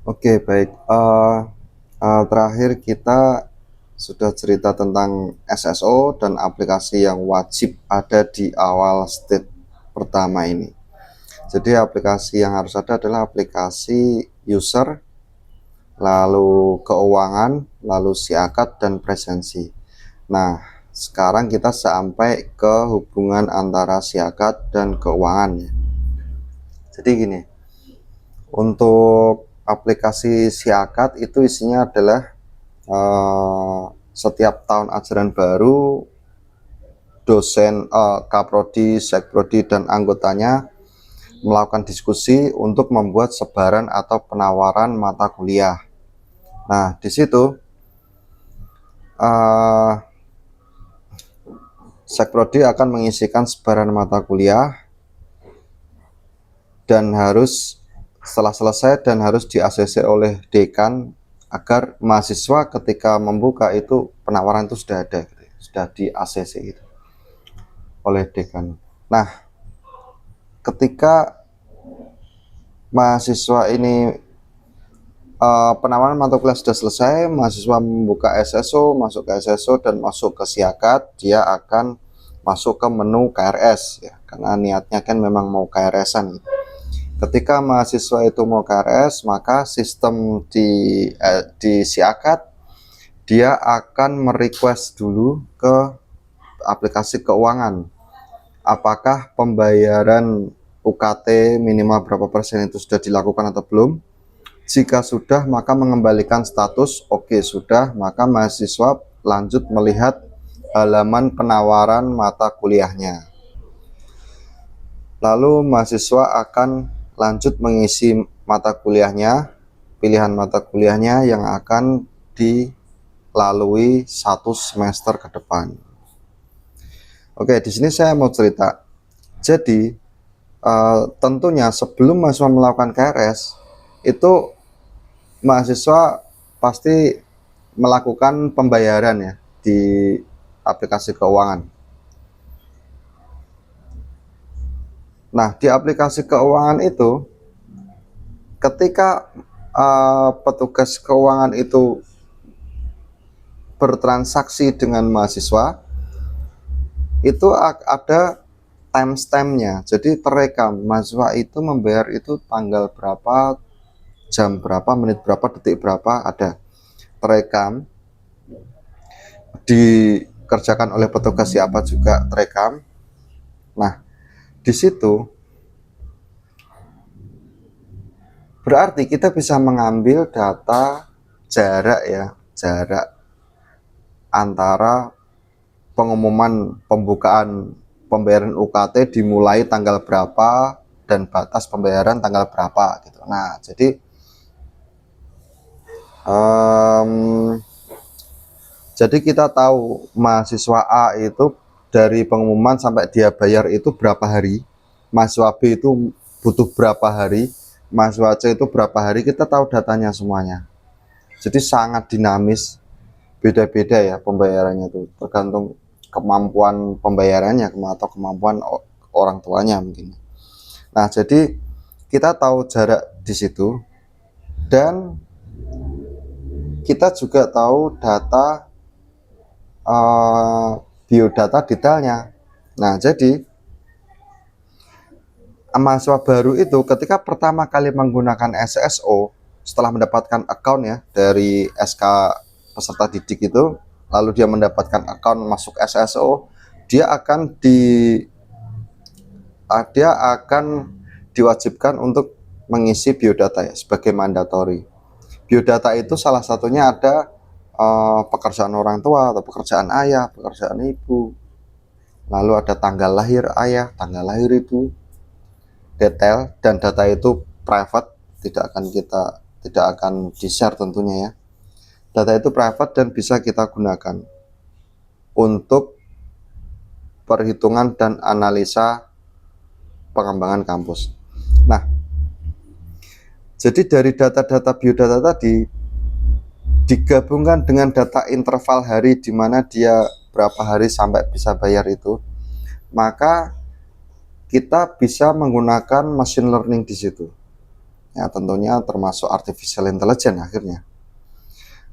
Oke, baik. Terakhir kita sudah cerita tentang SSO dan aplikasi yang wajib ada di awal step pertama ini. Jadi aplikasi yang harus ada adalah aplikasi user, lalu keuangan, lalu siakat dan presensi. Nah, sekarang kita sampai ke hubungan antara siakat dan keuangan ya. Jadi gini, untuk aplikasi siakat itu isinya adalah setiap tahun ajaran baru dosen, kaprodi, sekprodi dan anggotanya melakukan diskusi untuk membuat sebaran atau penawaran mata kuliah. Nah, di situ sekprodi akan mengisikan sebaran mata kuliah dan setelah selesai dan harus di-ACC oleh dekan agar mahasiswa ketika membuka itu penawaran itu sudah ada, sudah di-ACC gitu oleh dekan. Nah, ketika mahasiswa ini penawaran mata kuliah sudah selesai, mahasiswa membuka SSO, masuk ke SSO dan masuk ke siakat, dia akan masuk ke menu KRS ya, karena niatnya kan memang mau KRS-an gitu. Ketika mahasiswa itu mau KRS, maka sistem di siakat dia akan merequest dulu ke aplikasi keuangan apakah pembayaran UKT minimal berapa persen itu sudah dilakukan atau belum. Jika sudah, maka mengembalikan status oke sudah, maka mahasiswa lanjut melihat halaman penawaran mata kuliahnya. Lalu mahasiswa akan lanjut mengisi mata kuliahnya, pilihan mata kuliahnya yang akan dilalui satu semester ke depan. Oke, di sini saya mau cerita. Jadi, tentunya sebelum mahasiswa melakukan KRS, itu mahasiswa pasti melakukan pembayaran ya di aplikasi keuangan. Nah, di aplikasi keuangan itu, ketika petugas keuangan itu bertransaksi dengan mahasiswa, itu ada timestampnya, jadi terekam mahasiswa itu membayar itu tanggal berapa, jam berapa, menit berapa, detik berapa, ada terekam, dikerjakan oleh petugas siapa juga terekam. Nah, di situ berarti kita bisa mengambil data jarak ya, jarak antara pengumuman pembukaan pembayaran UKT dimulai tanggal berapa dan batas pembayaran tanggal berapa gitu. Nah, jadi kita tahu mahasiswa A itu dari pengumuman sampai dia bayar itu berapa hari, mahasiswa B itu butuh berapa hari, mahasiswa C itu berapa hari, kita tahu datanya semuanya. Jadi sangat dinamis, beda-beda ya pembayarannya itu, tergantung kemampuan pembayarannya atau kemampuan orang tuanya mungkin. Nah, jadi kita tahu jarak di situ dan kita juga tahu data biodata detailnya. Nah, jadi mahasiswa baru itu ketika pertama kali menggunakan SSO setelah mendapatkan account ya dari SK peserta didik itu, lalu dia mendapatkan account masuk SSO, dia akan diwajibkan untuk mengisi biodata ya sebagai mandatori. Biodata itu salah satunya ada pekerjaan orang tua atau pekerjaan ayah, pekerjaan ibu, lalu ada tanggal lahir ayah, tanggal lahir ibu, detail, dan data itu private, tidak akan di-share tentunya ya. Data itu private dan bisa kita gunakan untuk perhitungan dan analisa pengembangan kampus. Nah, jadi dari data-data biodata tadi digabungkan dengan data interval hari di mana dia berapa hari sampai bisa bayar itu, maka kita bisa menggunakan machine learning di situ. Ya, tentunya termasuk artificial intelligence akhirnya.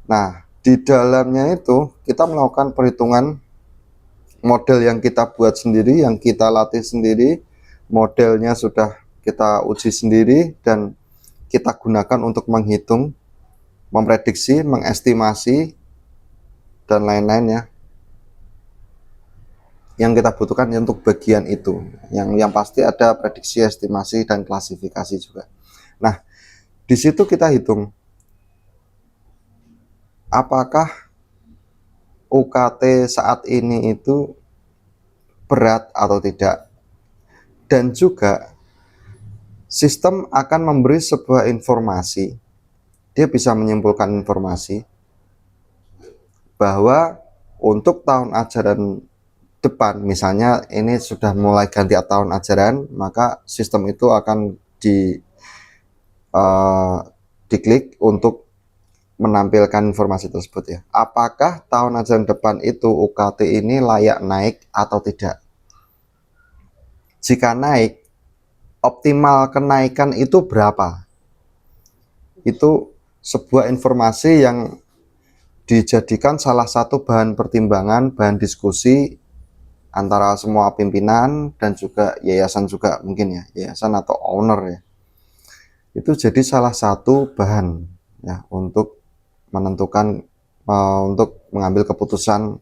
Nah, di dalamnya itu kita melakukan perhitungan model yang kita buat sendiri, yang kita latih sendiri, modelnya sudah kita uji sendiri dan kita gunakan untuk menghitung, memprediksi, mengestimasi, dan lain-lainnya. Yang kita butuhkan untuk bagian itu, yang pasti ada prediksi, estimasi, dan klasifikasi juga. Nah, di situ kita hitung apakah UKT saat ini itu berat atau tidak, dan juga sistem akan memberi sebuah informasi. Dia bisa menyimpulkan informasi bahwa untuk tahun ajaran depan, misalnya ini sudah mulai ganti tahun ajaran, maka sistem itu akan diklik untuk menampilkan informasi tersebut ya. Apakah tahun ajaran depan itu UKT ini layak naik atau tidak? Jika naik, optimal kenaikan itu berapa? Itu sebuah informasi yang dijadikan salah satu bahan pertimbangan, bahan diskusi antara semua pimpinan dan juga yayasan juga mungkin ya, yayasan atau owner ya. Itu jadi salah satu bahan ya untuk menentukan untuk mengambil keputusan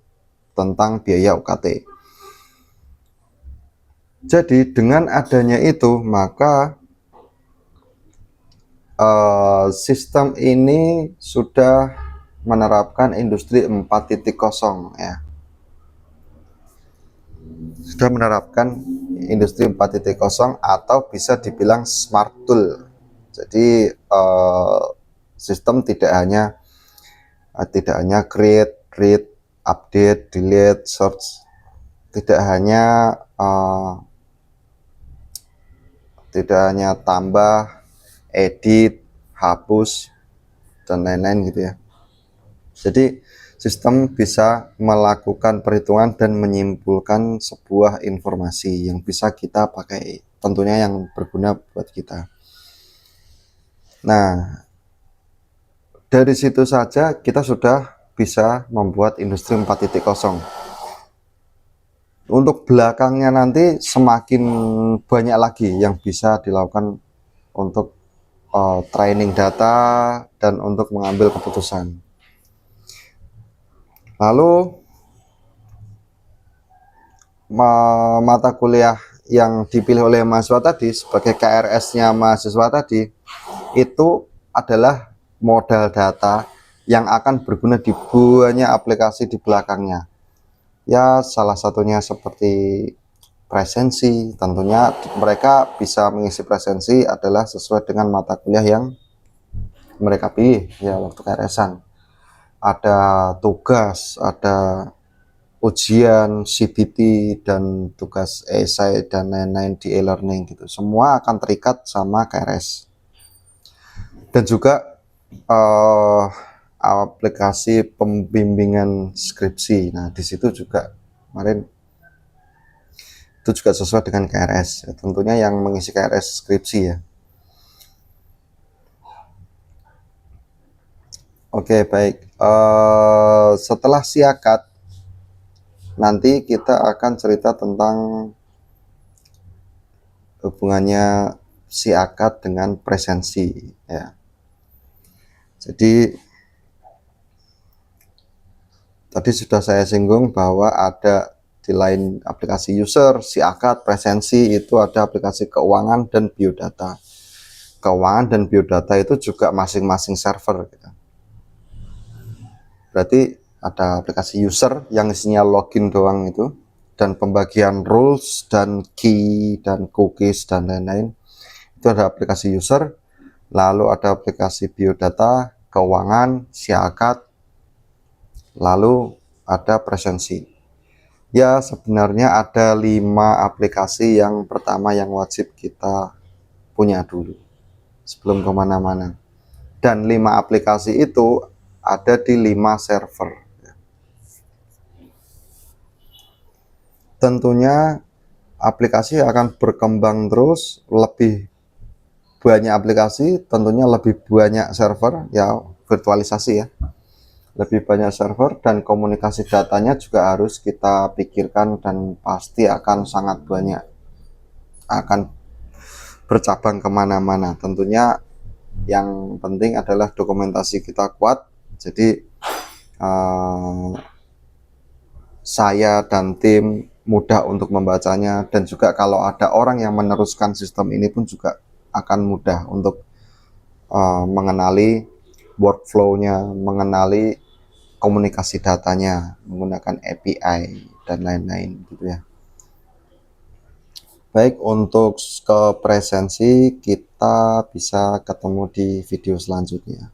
tentang biaya UKT. Jadi dengan adanya itu maka sistem ini sudah menerapkan industri 4.0 ya. Sudah menerapkan industri 4.0 atau bisa dibilang smart tool. Jadi sistem tidak hanya create, read, update, delete, search, tidak hanya tambah, edit, hapus, dan lain-lain gitu ya. Jadi sistem bisa melakukan perhitungan dan menyimpulkan sebuah informasi yang bisa kita pakai, tentunya yang berguna buat kita. Nah, dari situ saja kita sudah bisa membuat industri 4.0. Untuk belakangnya nanti semakin banyak lagi yang bisa dilakukan untuk training data dan untuk mengambil keputusan. Lalu mata kuliah yang dipilih oleh mahasiswa tadi sebagai KRS-nya mahasiswa tadi itu adalah modal data yang akan berguna di banyak aplikasi di belakangnya. Ya, salah satunya seperti presensi. Tentunya mereka bisa mengisi presensi adalah sesuai dengan mata kuliah yang mereka pilih ya waktu KRS-an. Ada tugas, ada ujian, CBT, dan tugas esai dan lain-lain di e-learning gitu. Semua akan terikat sama KRS. Dan juga aplikasi pembimbingan skripsi. Nah, di situ juga kemarin itu juga sesuai dengan KRS. Ya, tentunya yang mengisi KRS skripsi ya. Oke, baik. Setelah siakat, nanti kita akan cerita tentang hubungannya siakat dengan presensi ya. Jadi tadi sudah saya singgung bahwa ada di lain aplikasi user, siakat, presensi, itu ada aplikasi keuangan dan biodata. Keuangan dan biodata itu juga masing-masing server gitu. Berarti ada aplikasi user yang isinya login doang itu, dan pembagian rules dan key dan cookies dan lain-lain. Itu ada aplikasi user, lalu ada aplikasi biodata, keuangan, siakat, lalu ada presensi. Ya, sebenarnya ada 5 aplikasi yang pertama yang wajib kita punya dulu sebelum kemana-mana. Dan 5 aplikasi itu ada di 5 server. Tentunya aplikasi akan berkembang terus, lebih banyak aplikasi, tentunya lebih banyak server, ya virtualisasi ya. Lebih banyak server dan komunikasi datanya juga harus kita pikirkan dan pasti akan sangat banyak. Akan bercabang kemana-mana. Tentunya yang penting adalah dokumentasi kita kuat. Jadi saya dan tim mudah untuk membacanya, dan juga kalau ada orang yang meneruskan sistem ini pun juga akan mudah untuk mengenali workflow-nya, mengenali komunikasi datanya menggunakan API dan lain-lain gitu ya. Baik, untuk ke presensi kita bisa ketemu di video selanjutnya.